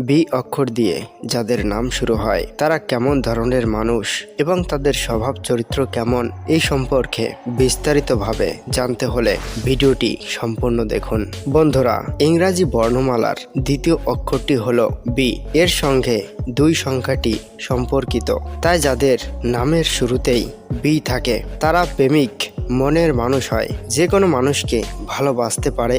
B অক্ষর দিয়ে যাদের নাম শুরু হয় তারা কেমন ধরনের মানুষ এবং তাদের স্বভাব চরিত্র কেমন এই সম্পর্কে বিস্তারিতভাবে জানতে হলে ভিডিওটি সম্পূর্ণ দেখুন। বন্ধুরা, ইংরাজি বর্ণমালার দ্বিতীয় অক্ষরটি হলো বি। এর সঙ্গে 2 সংখ্যাটি সম্পর্কিত, তাই যাদের নামের শুরুতেই বি থাকে তারা প্রেমিক মনের মানুষ হয়। যে কোনো মানুষকে ভালোবাসতে পারে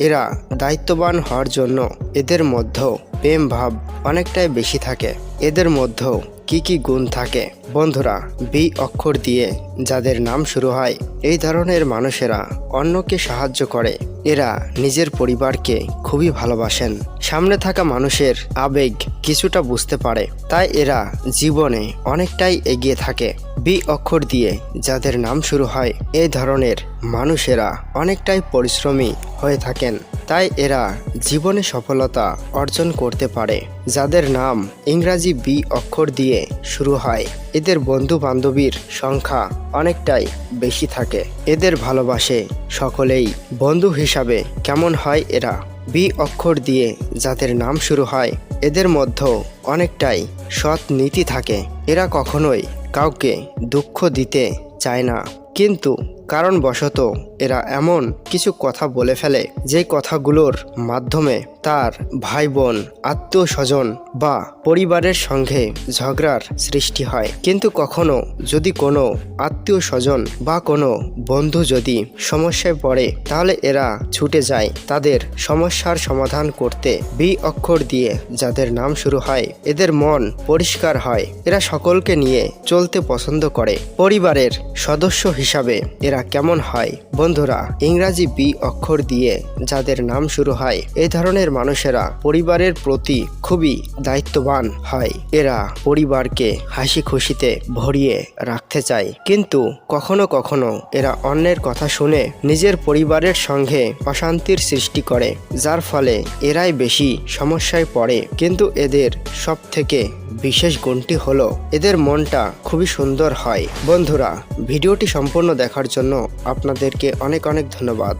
এরা দায়িত্ববান হওয়ার জন্য এদের মধ্যেও প্রেম ভাব অনেকটাই বেশি থাকে। এদের মধ্যেও কি কি গুণ থাকে? বন্ধুরা, বি অক্ষর দিয়ে যাদের নাম শুরু হয় এই ধরনের মানুষেরা অন্যকে সাহায্য করে। এরা নিজের পরিবারকে খুবই ভালোবাসেন। সামনে থাকা মানুষের আবেগ কিছুটা বুঝতে পারে, তাই এরা জীবনে অনেকটাই এগিয়ে থাকে। বি অক্ষর দিয়ে যাদের নাম শুরু হয় এই ধরনের মানুষেরা অনেকটাই পরিশ্রমী হয়ে থাকেন, তাই এরা জীবনে সফলতা অর্জন করতে পারে। যাদের নাম ইংরাজি বি অক্ষর দিয়ে শুরু হয় এদের বন্ধু বান্ধবীর সংখ্যা অনেকটাই বেশি থাকে। এদের ভালোবাসে সকলেই। বন্ধু হিসাবে কেমন হয় এরা? বি অক্ষর দিয়ে যাদের নাম শুরু হয় এদের মধ্যেও অনেকটাই সৎ নীতি থাকে। এরা কখনোই কাউকে দুঃখ দিতে চায় না, কিন্তু কারণবশত এরা এমন কিছু কথা বলে ফেলে যে কথাগুলোর মাধ্যমে তার ভাই বোন, আত্মীয় স্বজন বা পরিবারের সঙ্গে ঝগড়ার সৃষ্টি হয়। কিন্তু কখনো যদি কোনো আত্মীয় স্বজন বা কোনো বন্ধু যদি সমস্যায় পড়ে তাহলে এরা ছুটে যায় তাদের সমস্যার সমাধান করতে। বি অক্ষর দিয়ে যাদের নাম শুরু হয় এদের মন পরিষ্কার হয়। এরা সকলকে নিয়ে চলতে পছন্দ করে। পরিবারের সদস্য হিসাবে এরা কেমন হয়? বন্ধুরা, ইংরাজি বি অক্ষর দিয়ে যাদের নাম শুরু হয় এই ধরনের মানুষেরা পরিবারের প্রতি খুবই দায়িত্ববান হয়। এরা পরিবারকে হাসি খুশিতে ভরিয়ে রাখতে চায়, কিন্তু কখনো কখনো এরা অন্যের কথা শুনে নিজের পরিবারের সঙ্গে অশান্তির সৃষ্টি করে, যার ফলে এরাই বেশি সমস্যায় পড়ে। কিন্তু এদের সব থেকে বিশেষ গুণটি হলো এদের মনটা খুবই সুন্দর হয়। বন্ধুরা, ভিডিওটি সম্পূর্ণ দেখার জন্য আপনাদেরকে অনেক অনেক ধন্যবাদ।